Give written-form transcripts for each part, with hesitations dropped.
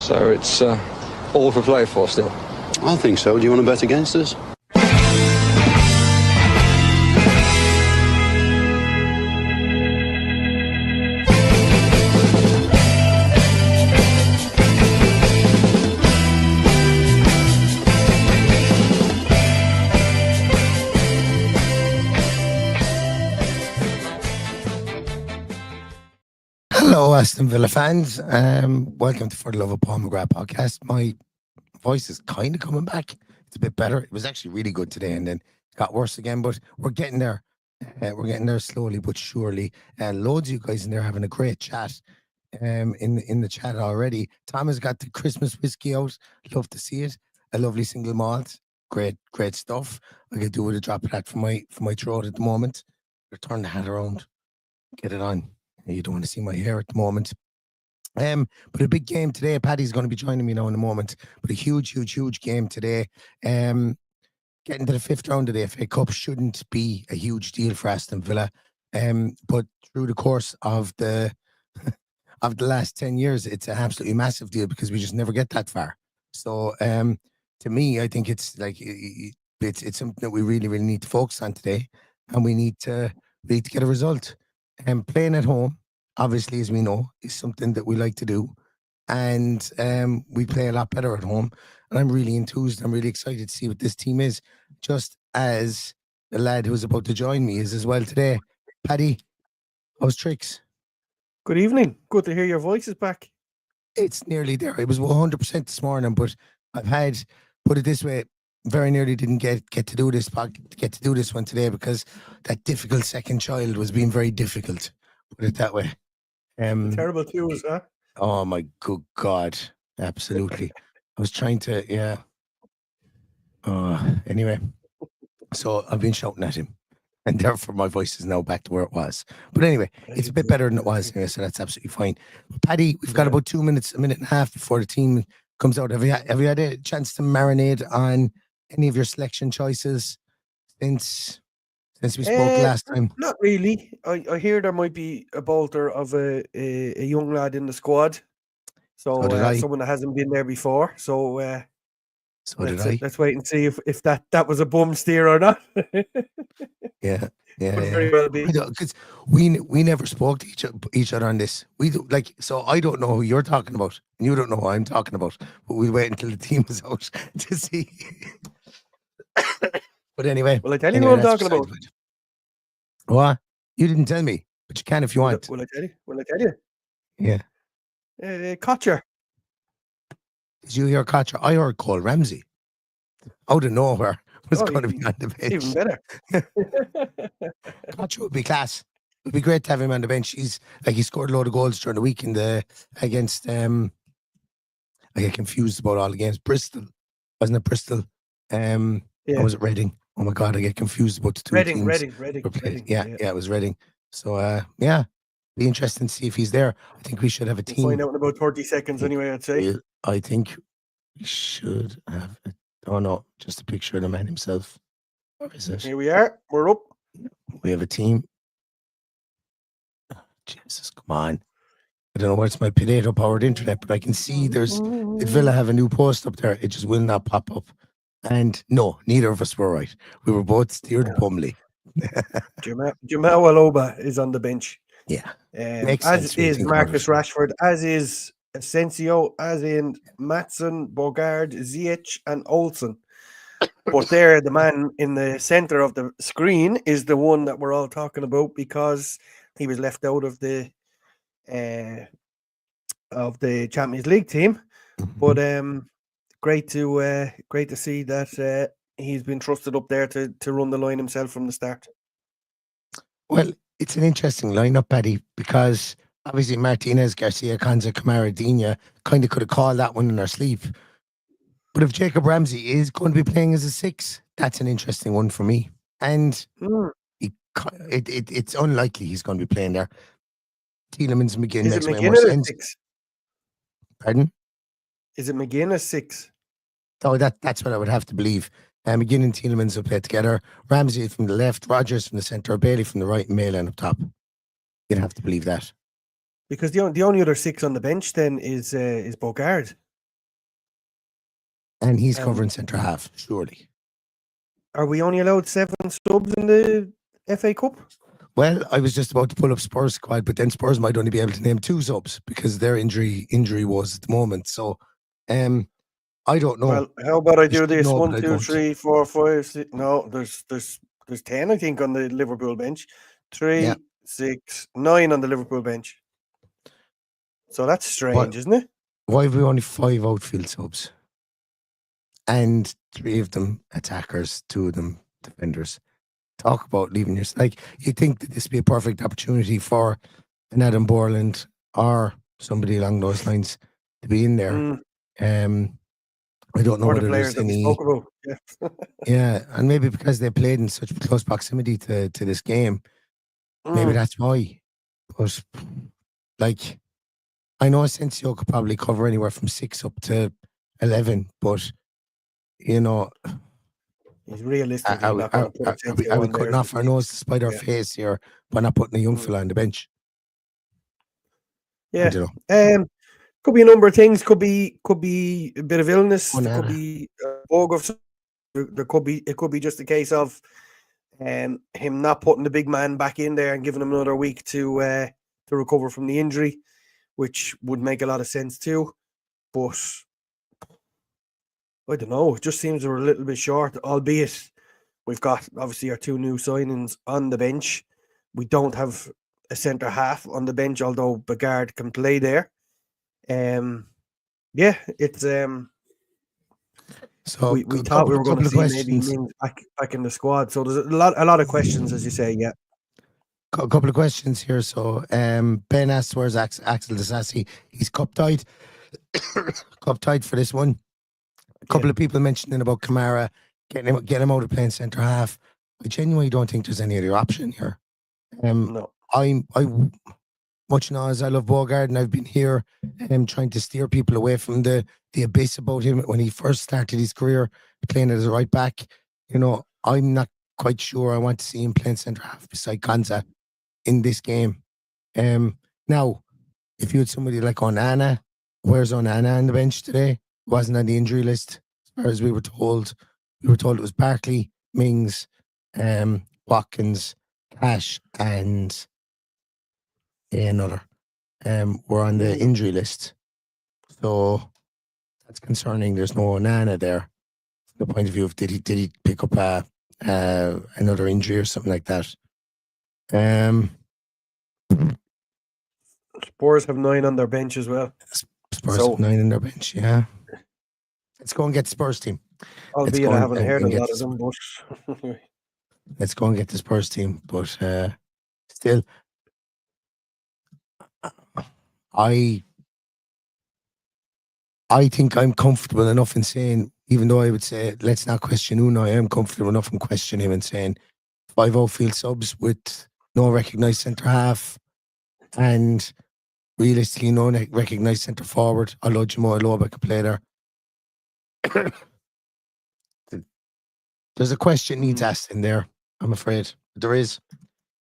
So it's all for play for still. I think so. Do you want to bet against us? Hello, Aston Villa fans. Welcome to For the Love of Paul McGrath podcast. My voice is kind of coming back. It's a bit better. It was actually really good today, and then it got worse again. But we're getting there. We're getting there slowly but surely. Loads of you guys in there having a great chat. In the chat already. Tom has got the Christmas whiskey out. Love to see it. A lovely single malt. Great stuff. I could do with a drop of that for my throat at the moment. Turn the hat around. Get it on. You don't want to see my hair at the moment. But a big game today. Paddy's going to be joining me now in a moment. But a huge game today. Getting to the fifth round of the FA Cup shouldn't be a huge deal for Aston Villa. But through the course of the last 10 years, it's an absolutely massive deal because we just never get that far. So to me, I think it's like it's something that we really need to focus on today, and we need to get a result. Playing at home, obviously, as we know, is something that we like to do. And we play a lot better at home. And I'm really enthused. I'm really excited to see what this team is, just as the lad who's about to join me is as well today. Paddy, how's tricks? Good evening. Good to hear your voices back. It's nearly there. It was 100% this morning, but I've had, put it this way, very nearly didn't get to do this one today because that difficult second child was being very difficult. Put it that way. Terrible twos, huh? Oh my good God! Absolutely. I was trying to, yeah. Anyway, so I've been shouting at him, and therefore my voice is now back to where it was. But anyway, it's a bit better than it was anyway, so that's absolutely fine. Paddy, we've got about 2 minutes, a minute and a half before the team comes out. Have you had a chance to marinate on any of your selection choices since we spoke last time? Not really. I hear there might be a bolter of a young lad in the squad. So someone that hasn't been there before. So let's wait and see if that was a bum steer or not. Yeah. Very well be. Because we never spoke to each other on this. We do, so I don't know who you're talking about, and you don't know who I'm talking about. But we'll wait until the team is out to see. But anyway, will I tell you who I'm talking about? What? You didn't tell me, but you can if you want. Will I tell you? Yeah. Kocher. Did you hear Kocher? I heard Cole Ramsey. Out of nowhere was going to be on the bench. Even better. Kocher would be class. It would be great to have him on the bench. He scored a load of goals during the week against I get confused about all the games. Bristol. Wasn't it Bristol? Or was it Reading? Oh my God, I get confused about the two teams. Reading. Yeah, it was Reading. So be interesting to see if he's there. I think we should have a team. We'll find out in about 30 seconds anyway, I'd say. I think we should have just a picture of the man himself. Where is it? Here we are. We're up. We have a team. Oh, Jesus, come on. I don't know where it's my potato-powered internet, but I can see there's the Villa have a new post up there. It just will not pop up. And no, neither of us were right. We were both steered bumbly. Jamal Aloba is on the bench. Yeah. As is Marcus Rashford, as is Asensio, as in Maatsen, Bogard, Ziyech, and Olsen. But there, the man in the center of the screen is the one that we're all talking about because he was left out of the Champions League team. But great to see that he's been trusted up there to run the line himself from the start. Well, it's an interesting lineup, Paddy, because obviously Martinez, Garcia, Konza, Kamara, Dina kind of could have called that one in our sleep. But if Jacob Ramsey is going to be playing as a 6, that's an interesting one for me. And it's unlikely he's going to be playing there. Tielemans and McGinn makes more sense. 6? Pardon? Is it McGinn as 6? Oh, that's what I would have to believe. McGinn and Tielemans will play together. Ramsey from the left, Rodgers from the centre, Bailey from the right, and Mayland up top. You'd have to believe that. Because the only other 6 on the bench then is Bogard. And he's Um, covering centre half, surely. Are we only allowed 7 subs in the FA Cup? Well, I was just about to pull up Spurs squad, but then Spurs might only be able to name 2 subs because their injury was at the moment. So, I don't know. Well, how about I do should this? know, but 1, I 2, don't. 3, 4, 5, 6. No, there's 10, I think, on the Liverpool bench. 3, Yeah. 6, 9 on the Liverpool bench. So that's strange, isn't it? Why have we only 5 outfield subs? And 3 of them attackers, 2 of them defenders. Talk about leaving your like. You think that this would be a perfect opportunity for an Adam Borland or somebody along those lines to be in there. I don't know Or the whether players there's that we any. spoke about. Yeah. Yeah, and maybe because they played in such close proximity to this game, maybe that's why. But like, I know Asensio could probably cover anywhere from 6 up to 11, but you know, He's realistically not going to put Asensio are we on there. cutting off our nose to spite our face here by not putting a young fella on the bench? Yeah. I don't know. Could be a number of things. Could be a bit of illness. There Onana. could be a bug of. It could be just a case of him not putting the big man back in there and giving him another week to recover from the injury, which would make a lot of sense too. But I don't know. It just seems we're a little bit short, albeit we've got obviously our 2 new signings on the bench. We don't have a centre half on the bench, although Bagard can play there. Yeah, it's So we thought we were going to see maybe Mings back in the squad. So there's a lot of questions, as you say. Yeah, a couple of questions here. So Ben asked, "Where's Axel Disasi? He's cup tied, cup tied for this one." A couple of people mentioning about Kamara getting him out of playing centre half. I genuinely don't think there's any other option here. no, I much now as I love Bogard, and I've been here trying to steer people away from the abyss about him when he first started his career playing as a right back. You know, I'm not quite sure I want to see him playing centre half beside Konza in this game. Now, if you had somebody like Onana, where's Onana on the bench today? Wasn't on the injury list as far as we were told. We were told it was Barkley, Mings, Watkins, Cash, and another were on the injury list. So that's concerning. There's no Onana there. From the point of view of did he pick up another injury or something like that? Spurs have 9 on their bench as well. Spurs have 9 on their bench. Yeah. Let's go and get the Spurs team. Albeit I haven't heard a lot of them, but let's go and get the Spurs team. But still, I think I'm comfortable enough in saying, even though I would say let's not question Uno, I am comfortable enough in questioning him and saying 5 outfield subs with no recognised centre half and realistically no recognised centre forward, although Jamal Aloba could play there. There's a question needs asked in there, I'm afraid. There is.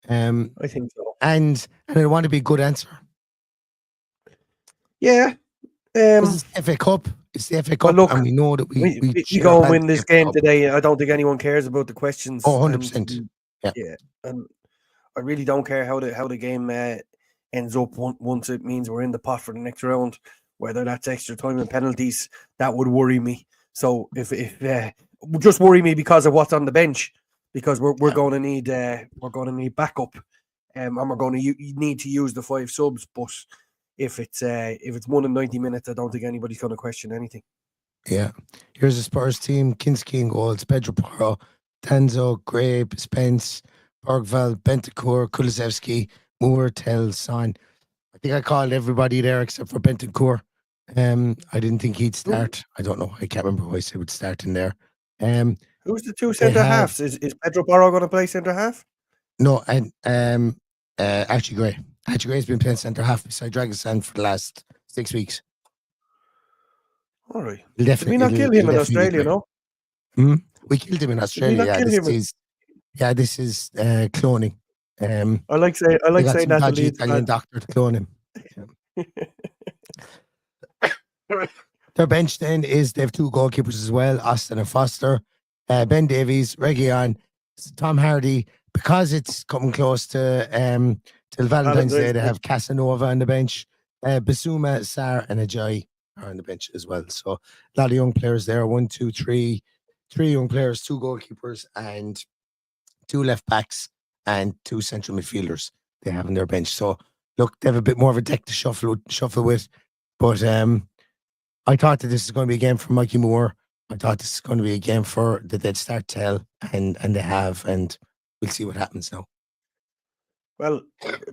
I think so. And I want to be a good answer. Yeah. It's the FA Cup. It's the FA Cup, look, and we know that we go and win this game today. I don't think anyone cares about the questions. Oh, 100%. Yeah. And I really don't care how the game ends up once it means we're in the pot for the next round. Whether that's extra time and penalties, that would worry me. So if just worry me because of what's on the bench, because we're going to need backup, and we're going to need to use the 5 subs. But if it's 1 in 90 minutes, I don't think anybody's going to question anything. Yeah, here's the Spurs team: Kinski in goals, Pedro Porro, Tanzo, Gray, Spence, Bergvall, Bentancur, Kulusevski, Moore, Tell, Son. I think I called everybody there except for Bentancur. I didn't think he'd start. I don't know. I can't remember who I said would start in there. Who's the 2 centre halves? Is Pedro Porro going to play centre half? No, and Archie Gray. Archie Gray's been playing centre half beside Dragosan for the last 6 weeks. All right. Did we not kill him in Australia, no? We killed him in Australia. This is cloning. I like saying that Italian doctor to clone him. Their bench then is they have 2 goalkeepers as well, Austin and Foster, Ben Davies, Reguilon, Tom Hardy. Because it's coming close to Valentine's Day, they have Casanova on the bench, Basuma, Sarr, and Ajayi are on the bench as well. So a lot of young players there. 1, 2, 3, 3 young players, 2 goalkeepers, and 2 left backs and 2 central midfielders they have on their bench. So look, they have a bit more of a deck to shuffle with. But I thought that this is going to be a game for Mikey Moore. I thought this is going to be a game for the Dead Start Tell, and they have, and we'll see what happens now. Well,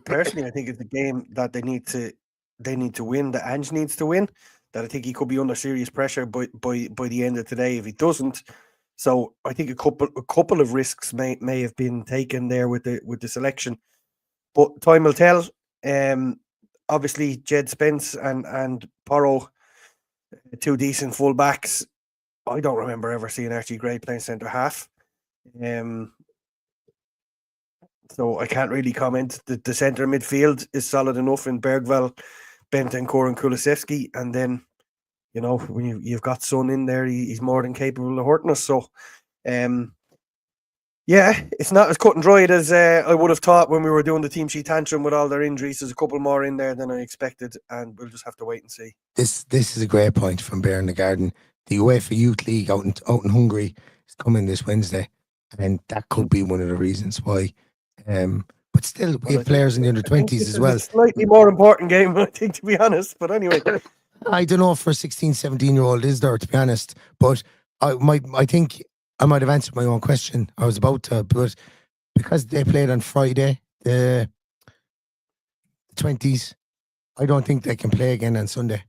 personally, I think it's a game that they need to win. That Ange needs to win. That I think he could be under serious pressure by the end of today if he doesn't. So I think a couple of risks may have been taken there with the selection, but time will tell. Obviously, Jed Spence and Porro, 2 decent full backs. I don't remember ever seeing Archie Gray playing centre half. So I can't really comment. The centre midfield is solid enough in Bergvall, Bentancur and Kulusevski. And then, when you've got Son in there, he's more than capable of hurting us. So, it's not as cut and dried as I would have thought when we were doing the team sheet tantrum with all their injuries. There's a couple more in there than I expected, and we'll just have to wait and see. This is a great point from Bear in the Garden. The UEFA Youth League out in Hungary is coming this Wednesday, and that could be one of the reasons why. But still, we have players in the under-20s as well. It's a slightly more important game, I think, to be honest. But anyway, I don't know for a 16, 17-year-old is there, to be honest. But I think I might have answered my own question. I was about to, but because they played on Friday, the 20s, I don't think they can play again on Sunday.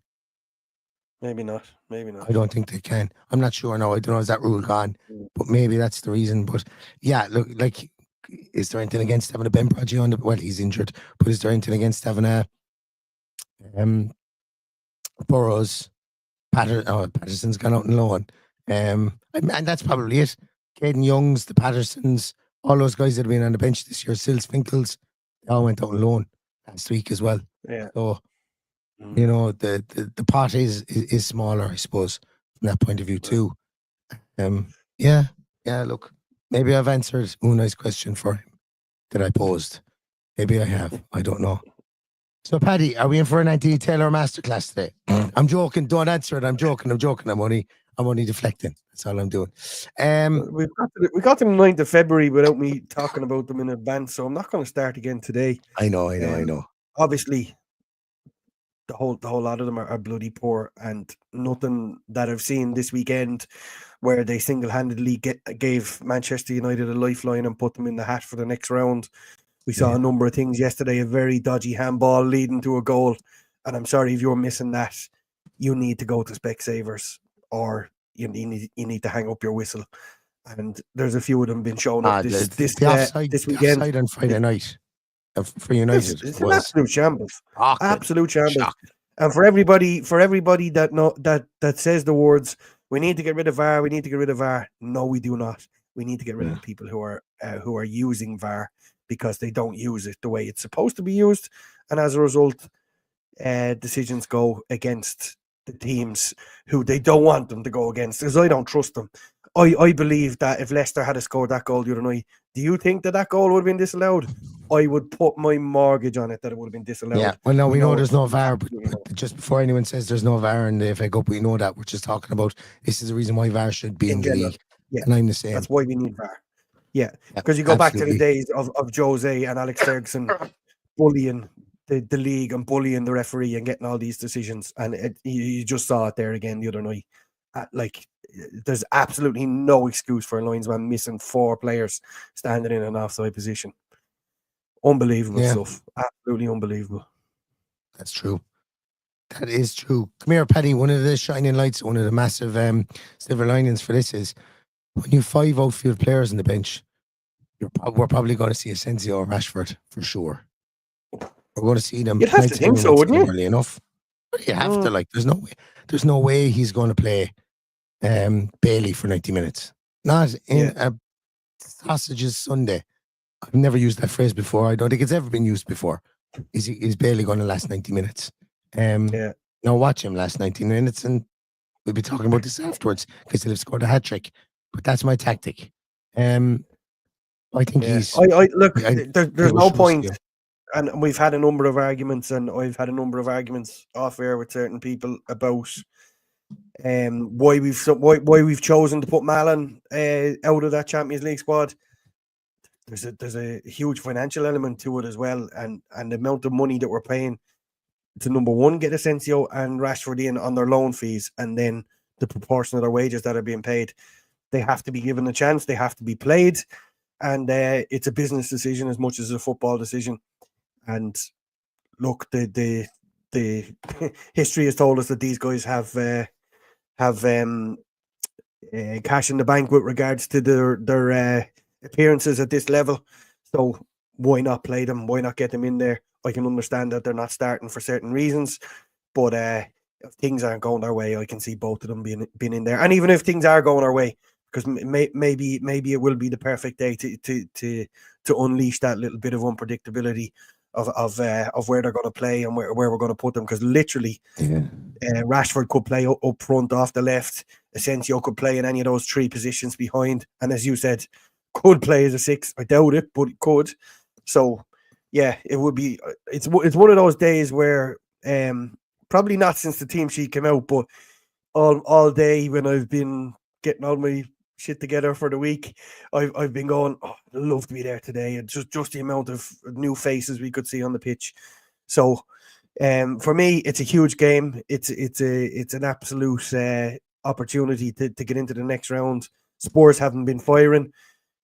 Maybe not. I don't think they can. I'm not sure now. I don't know, is that rule gone? But maybe that's the reason. But yeah, look, like, is there anything against having a Ben Prodigy on the... Well, he's injured, but is there anything against having a Burrows? Patterson's gone out on loan. And that's probably it. Caden Youngs, the Pattersons, all those guys that have been on the bench this year, Sils Finkles, they all went out on loan last week as well. Yeah. So, the pot is smaller, I suppose, from that point of view too. Look, maybe I've answered Unai's question for him that I posed. Maybe I have. I don't know. So, Paddy, are we in for an Anthony Taylor masterclass today? I'm joking. Don't answer it. I'm joking. I'm only deflecting. That's all I'm doing. We got them 9th of February without me talking about them in advance, so I'm not going to start again today. I know. Obviously, the whole lot of them are bloody poor, and nothing that I've seen this weekend where they single-handedly gave Manchester United a lifeline and put them in the hat for the next round. We saw a number of things yesterday, a very dodgy handball leading to a goal, and I'm sorry if you're missing that. You need to go to Specsavers, or you need to hang up your whistle. And there's a few of them been shown up this weekend. Offside on Friday night for United. It's an absolute shambles. Absolute shambles. And for everybody that says the words, we need to get rid of VAR. No, we do not. We need to get rid of the people who are using VAR because they don't use it the way it's supposed to be used, and as a result, decisions go against the teams who they don't want them to go against, because I don't trust them. I believe that if Leicester had scored that goal the other night, do you think that goal would have been disallowed? I would put my mortgage on it that it would have been disallowed. Yeah, well, no, we know there's no VAR, but just before anyone says there's no VAR in the FA Cup, we know that. We're just talking about this is the reason why VAR should be in the league. Yeah, and I'm the same. That's why we need VAR. Yeah, because you go back to the days of Jose and Alex Ferguson bullying the league and bullying the referee and getting all these decisions, and you just saw it there again the other night. There's absolutely no excuse for a linesman missing 4 players standing in an offside position. Unbelievable stuff. Absolutely unbelievable. That's true. That is true. Come here, Paddy. One of the shining lights, one of the massive silver linings for this is when you 5 outfield players on the bench, we're probably going to see Asensio or Rashford for sure. We're going to see them. You'd have to think so, wouldn't you? Early enough. But you have to. There's no way he's going to play Bailey for 90 minutes. Not in a sausages Sunday. I've never used that phrase before. I don't think it's ever been used before. Is Bailey going to last 90 minutes? Now watch him last 90 minutes and We'll be talking about this afterwards because he'll have scored a hat trick. But that's my tactic. I think he's. I look. I There's no point, and we've had a number of arguments, and I've had a number of arguments off air with certain people about why we've chosen to put Malin out of that Champions League squad. There's a huge financial element to it as well, and the amount of money that we're paying to, number one, get Asensio and Rashford in on their loan fees, and then the proportion of their wages that are being paid. They have to be given a chance. They have to be played, and it's a business decision as much as a football decision. And look, the history has told us that these guys have cash in the bank with regards to their appearances at this level. So why not play them? Why not get them in there? I can understand that they're not starting for certain reasons, but if things aren't going their way, I can see both of them being in there. And even if things are going our way, because maybe it will be the perfect day to unleash that little bit of unpredictability of where they're going to play and where we're going to put them. Because literally, Rashford could play up front off the left. Asensio could play in any of those three positions behind, and as you said, could play as a 6. I doubt it, but it could. So yeah, it would be. It's one of those days where probably not since the team sheet came out, but all day when I've been getting all my shit together for the week, I've been going, I'd love to be there today, and just the amount of new faces we could see on the pitch. So for me, it's a huge game. It's an absolute opportunity to get into the next round. Spurs haven't been firing.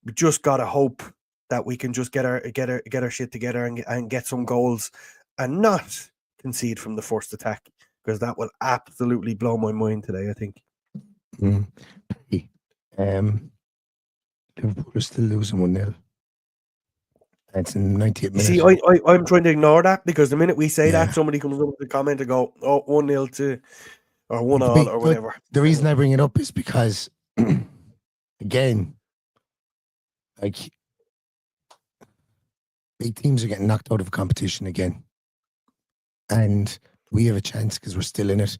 We just gotta hope that we can just get our shit together and get some goals and not concede from the first attack, because that will absolutely blow my mind today, I think. Liverpool are still losing 1-0. That's in the 90th minute. See, I'm trying to ignore that, because the minute we say that, somebody comes up with a comment and go, 1-0 to, or 1-1 or whatever. The reason I bring it up is because, again, like, big teams are getting knocked out of a competition again. And we have a chance because we're still in it.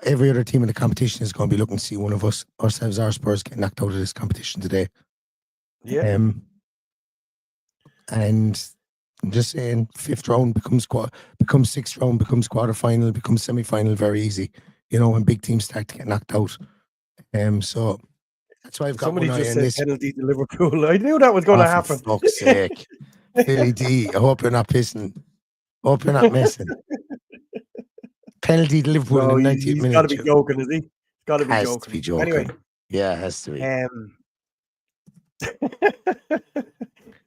Every other team in the competition is going to be looking to see one of ourselves, our Spurs, get knocked out of this competition today. Yeah. And I'm just saying, 5th round becomes 6th round, becomes quarterfinal, becomes semi-final very easy. You know, when big teams start to get knocked out. So that's why I've got somebody one just eye on said this. Penalty to Liverpool. I knew that was going to happen. For fuck's sake. Billy D, I hope you're not pissing. I hope you're not messing. Penalty to Liverpool in the 90th minute. He's got to be joking, is he? He's got to be has joking. To be joking. Anyway. Yeah, it has to be.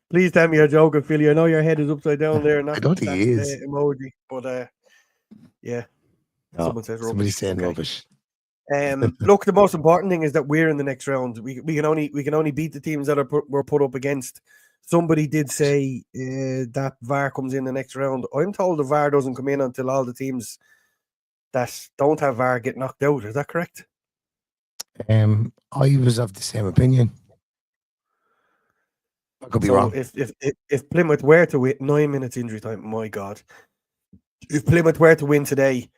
Please tell me you're joking, Philly. I know your head is upside down there. And I don't think he is. Emoji, but yeah. No, somebody's saying rubbish. Look, the most important thing is that we're in the next round. We can only beat the teams that we're put up against. Somebody did say that VAR comes in the next round. I'm told the VAR doesn't come in until all the teams that don't have VAR get knocked out. Is that correct? I was of the same opinion. I could be wrong. If Plymouth were to win, 9 minutes injury time, my God. If Plymouth were to win today,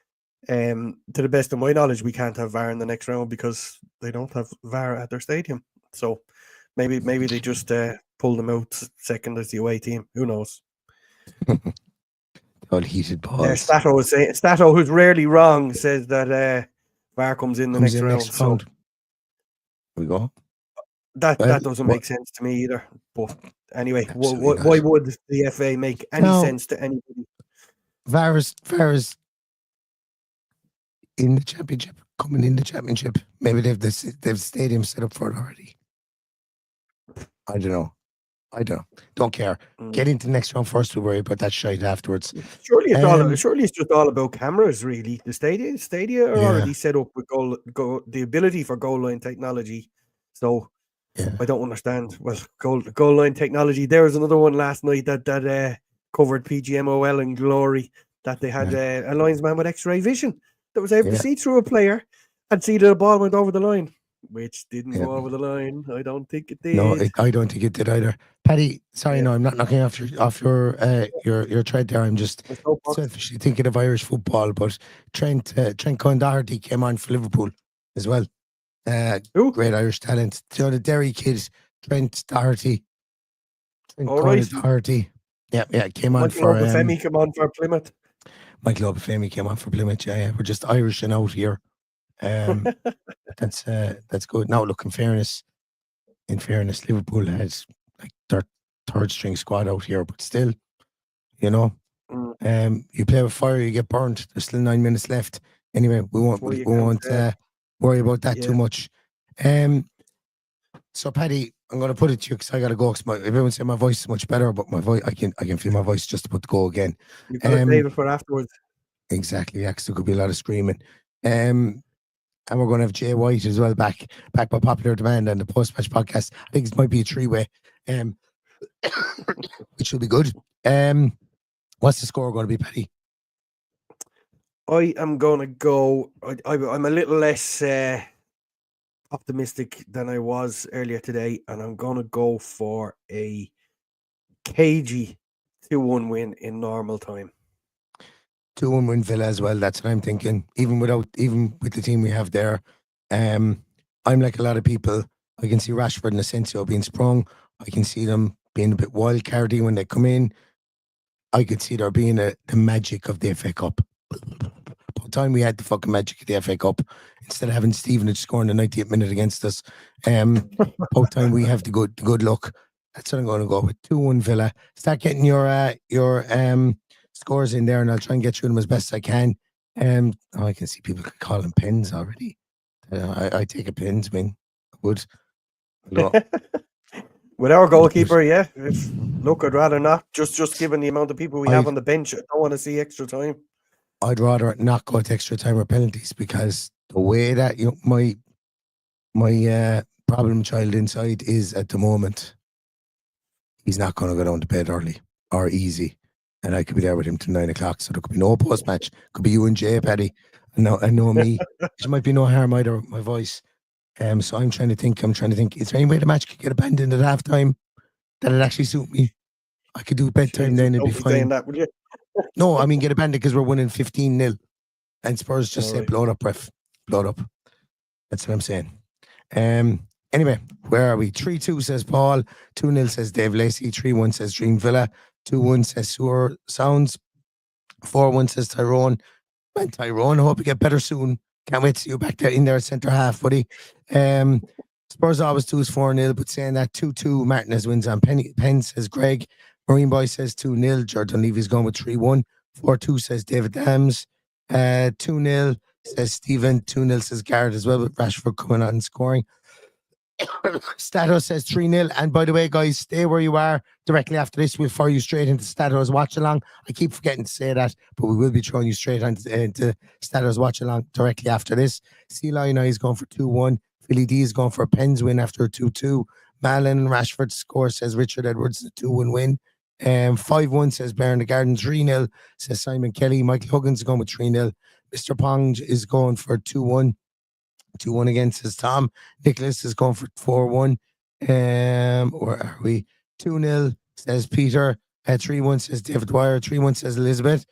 to the best of my knowledge, we can't have VAR in the next round because they don't have VAR at their stadium. So maybe they just pull them out second as the away team. Who knows? All heated balls. Stato, who's rarely wrong, says that VAR comes in the next round. So here we go. That doesn't make sense to me either. But anyway, why would the FA make any sense to anybody? VAR is in the championship, coming in the championship. Maybe they've the stadium set up for it already. I don't know. Don't care. Get into the next round first. We'll worry about that shite afterwards. Surely it's just all about cameras, really. The stadia are already set up with the ability for goal line technology. So I don't understand. Well, goal line technology. There was another one last night that covered PGMOL and glory, that they had a linesman with X-ray vision that was able to see through a player and see that the ball went over the line. which didn't Yeah. go over the line. I don't think it did. No, I don't think it did either. Paddy, sorry, Yeah. no, I'm not knocking off your tread there. I'm just The soapbox. selfishly thinking of Irish football, but Trent Conn Doherty came on for Liverpool as well. Who? Great Irish talent. The Derry kid, Trent Doherty. Trent All Conn right. Doherty. Yeah, came on Michael for Obafemi came on for Plymouth. Michael Obafemi came on for Plymouth. Yeah, we're just Irishing out here. That's good. Now, look, in fairness, Liverpool has like their third string squad out here, but still, you know, you play with fire, you get burnt. There's still 9 minutes left. Anyway, we won't worry about that too much. So, Paddy, I'm going to put it to you because I got to go. Because everyone said my voice is much better, but my voice, I can feel my voice just about to go again. You've got to save it for afterwards. Exactly, yeah, because there could be a lot of screaming. And we're going to have Jay White as well back by popular demand on the post-match podcast. I think it might be a three-way, which will be good. What's the score going to be, Paddy? I am going to go. I'm a little less optimistic than I was earlier today, and I'm going to go for a cagey 2-1 win in normal time. 2-1 win Villa as well. That's what I'm thinking. Even with the team we have there, I'm like a lot of people. I can see Rashford and Asensio being sprung. I can see them being a bit wild cardy when they come in. I could see there being the magic of the FA Cup. By the time we had the fucking magic of the FA Cup, instead of having Stevenage scoring the 90th minute against us, both time we have the good luck. That's what I'm going to go with. 2-1 Villa. Start getting your scores in there, and I'll try and get through them as best I can. I can see people calling pins already. I take a pins win. I would. With our goalkeeper, yeah. Look, I'd rather not. Just given the amount of people we have on the bench, I don't want to see extra time. I'd rather not go to extra time or penalties because the way that my problem child inside is at the moment, he's not going to go down to bed early or easy. And I could be there with him till 9 o'clock. So there could be no post match. Could be you and Jay, Paddy. I know me. There might be no harm either my voice. So I'm trying to think. Is there any way the match could get abandoned at halftime that'd actually suit me? I could do bedtime then, it'd be fine. That, would you? No, I mean get abandoned because we're winning 15-0. And Spurs just say blow it up, ref. Blow it up. That's what I'm saying. Anyway, where are we? 3-2 says Paul. 2-0 says Dave Lacey. 3-1 says Dream Villa. 2-1 says Sewer Sounds. 4-1 says Tyrone. Man, Tyrone, I hope you get better soon. Can't wait to see you back there in there at centre half, buddy. Spurs always lose 4-0, but saying that 2-2, Martinez wins on Penn says Greg. Marine Boy says 2-0. Jordan Levy's going with 3-1. 4-2 says David Dams. 2-0 says Stephen. 2-0 says Garrett as well, with Rashford coming on and scoring. Stato says 3-0. And by the way, guys, stay where you are. Directly after this, we'll fire you straight into Stato's watch along. I keep forgetting to say that, but we will be throwing you straight into Stato's watch along directly after this. Sea Lion is going for 2-1. Philly D is going for a Pens win after a 2-2. Malin and Rashford score, says Richard Edwards, a 2-1 win. 5-1 says Bear in the Garden. 3-0 says Simon Kelly. Michael Huggins is going with 3-0. Mr. Pong is going for 2-1. 2-1 again, says Tom. Nicholas is going for 4-1. Where are we? 2-0 says Peter. 3-1 says David Dwyer. 3-1 says Elizabeth.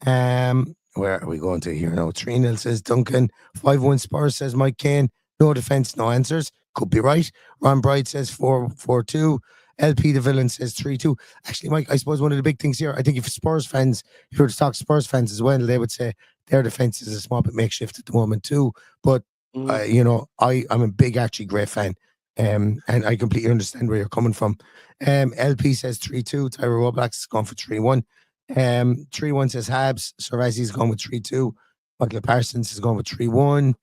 Where are we going to here now? 3-0 says Duncan. 5-1 Spurs, says Mike Kane. No defense, no answers. Could be right. Ron Bright says 4-2. LP the Villain says 3-2. Actually, Mike, I suppose one of the big things here, I think if Spurs fans, if you were to talk to Spurs fans as well, they would say their defense is a small bit makeshift at the moment too. But I'm a big Archie Gray fan, and I completely understand where you're coming from. LP says 3-2. Tyra Roblox is going for 3-1. 3-1 says Habs. Sarazi's going with 3-2. Michael Parsons is going with 3-1.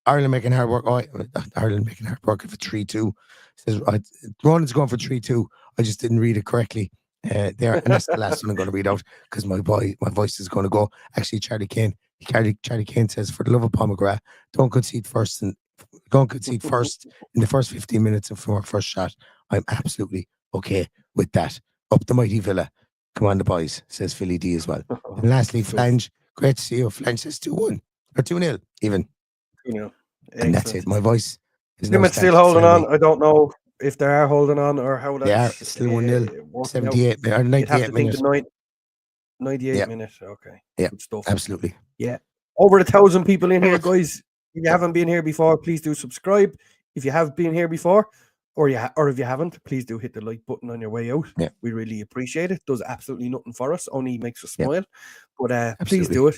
Ireland making hard work. Ireland making hard work for 3-2. Says Ronan's going for 3-2. I just didn't read it correctly there, and that's the last one I'm going to read out because my voice is going to go. Actually, Charlie Kane says, for the love of Paul McGrath, don't concede first in the first 15 minutes of our first shot. I'm absolutely okay with that. Up the mighty Villa. Come on, the boys, says Philly D as well. And lastly, Flange, great to see you. Flange says 2-1 or 2-0 even. And that's it. My voice is now Plymouth still holding on. I don't know if they are holding on or how that's... They are. It's still 1-0. 78 or 98 minutes. 98 minutes. Okay. Yeah. Good stuff. Absolutely. Yeah. Over 1,000 people in here, guys. If you haven't been here before, please do subscribe. If you have been here before, or if you haven't, please do hit the like button on your way out. Yeah. We really appreciate it. Does absolutely nothing for us, only makes us smile. But please do it.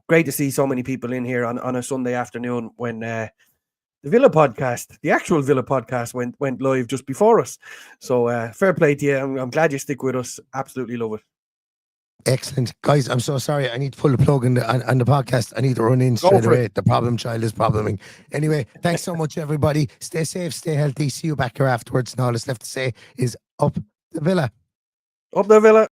Great to see so many people in here on a Sunday afternoon when the Villa podcast, the actual Villa podcast, went live just before us. So fair play to you. I'm glad you stick with us. Absolutely love it. Excellent. Guys, I'm so sorry. I need to pull the plug on the podcast. I need to run in straight away. The problem child is probleming. Anyway, thanks so much, everybody. Stay safe, stay healthy. See you back here afterwards. And all that's left to say is up the Villa. Up the Villa.